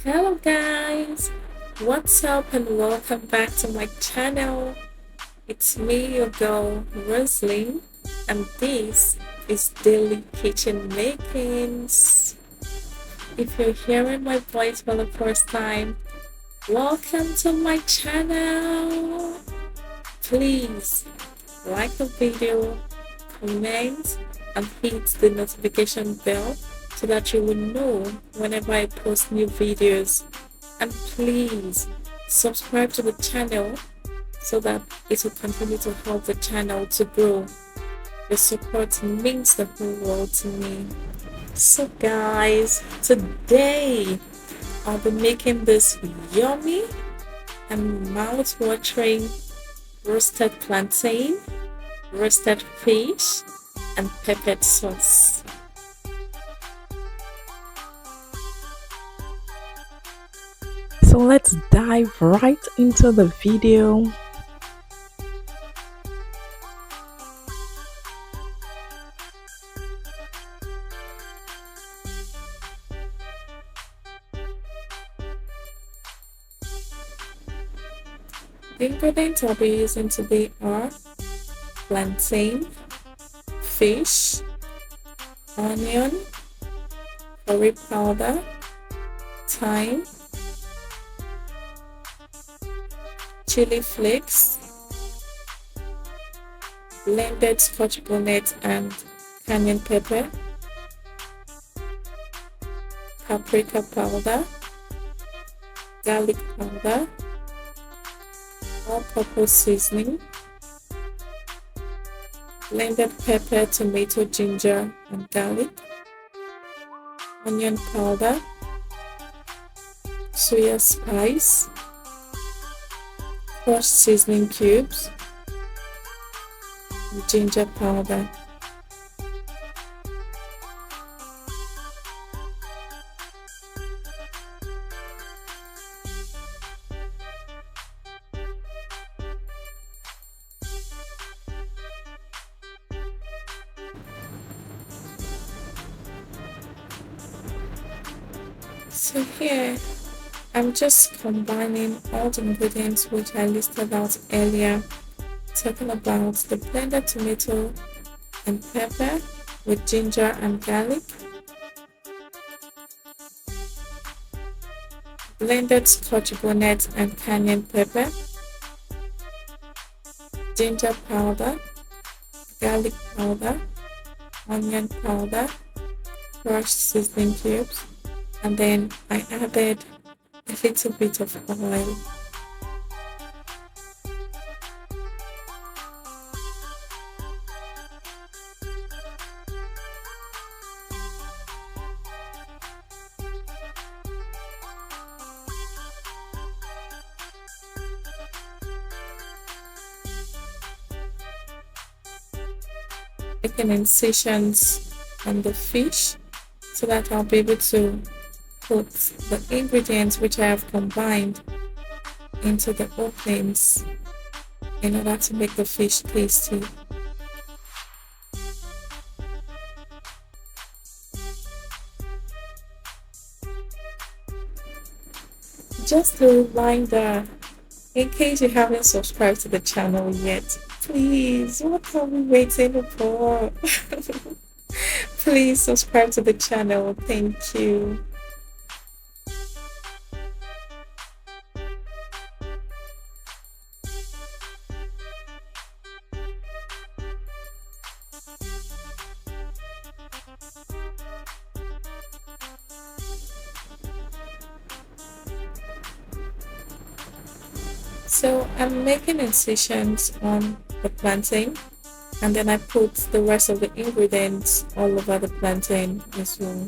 Hello guys, what's up and welcome back to my channel. It's me, your girl Rosalie, and this is Daily Kitchen Makings. If you're hearing my voice for the first time, welcome to my channel. Please like the video, comment, and hit the notification bell so that you will know whenever I post new videos. And please subscribe to the channel so that it will continue to help the channel to grow. Your support means the whole world to me. So guys, today I'll be making this yummy and mouth-watering roasted plantain, roasted fish, and peppered sauce. So let's dive right into the video. The ingredients I'll be using today are plantain, fish, onion, curry powder, thyme, chili flakes, blended scotch bonnet and cayenne pepper, paprika powder, garlic powder, all-purpose seasoning, blended pepper, tomato, ginger, and garlic, onion powder, soya spice, crushed seasoning cubes, and ginger powder. So here, I'm just combining all the ingredients which I listed out earlier, talking about the blended tomato and pepper with ginger and garlic, blended scotch bonnet and cayenne pepper, ginger powder, garlic powder, onion powder, crushed seasoning cubes, and then I added a little bit of oil. Making incisions on the fish so that I'll be able to put the ingredients which I have combined into the openings in order to make the fish tasty. Just a reminder, in case you haven't subscribed to the channel yet, please, what are we waiting for? Please subscribe to the channel. Thank you. So I'm making incisions on the plantain, and then I put the rest of the ingredients all over the plantain as well.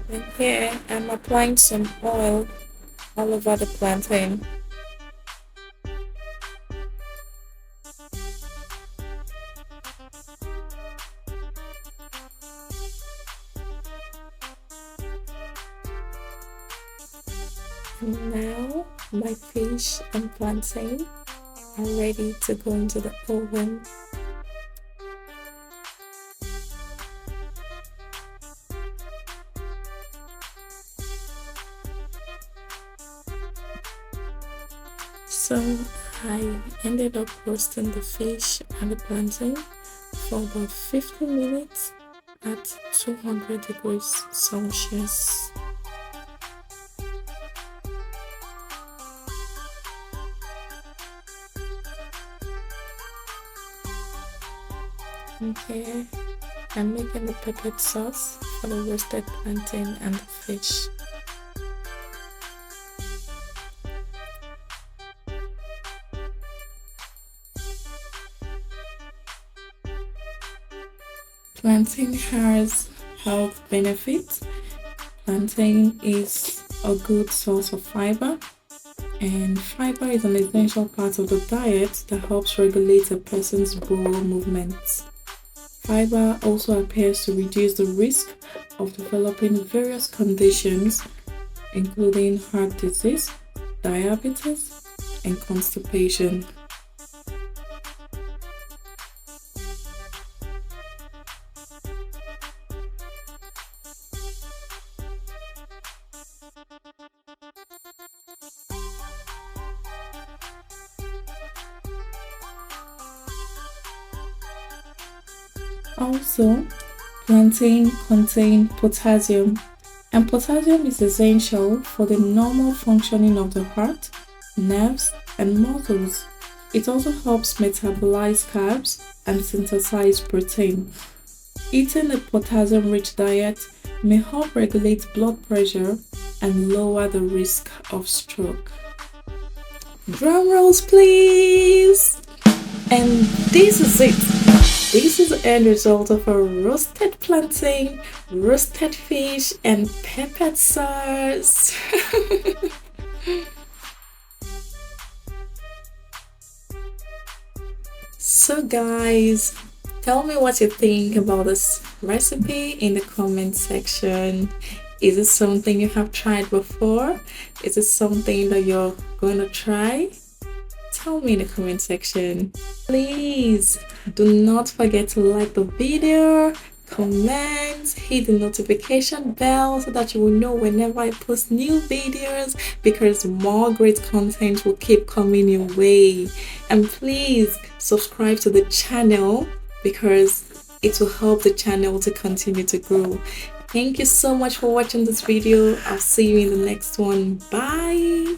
And here I'm applying some oil all over the plantain. And now my fish and plantain are ready to go into the oven. So I ended up roasting the fish and the plantain for about 15 minutes at 200 degrees Celsius. And here I'm making the peppered sauce for the roasted plantain and the fish. Plantain has health benefits. Plantain is a good source of fiber, and fiber is an essential part of the diet that helps regulate a person's bowel movements. Fiber also appears to reduce the risk of developing various conditions, including heart disease, diabetes, and constipation. Also, plantain contains potassium, and potassium is essential for the normal functioning of the heart, nerves, and muscles. It also helps metabolize carbs and synthesize protein. Eating a potassium-rich diet may help regulate blood pressure and lower the risk of stroke. Drum rolls, please! And this is it. This is the end result of a roasted plantain, roasted fish, and peppered sauce. So guys, tell me what you think about this recipe in the comment section. Is it something you have tried before? Is it something that you're going to try? Tell me in the comment section. Please do not forget to like the video, comment, hit the notification bell so that you will know whenever I post new videos, because more great content will keep coming your way. And please subscribe to the channel because it will help the channel to continue to grow. Thank you so much for watching this video. I'll see you in the next one. Bye.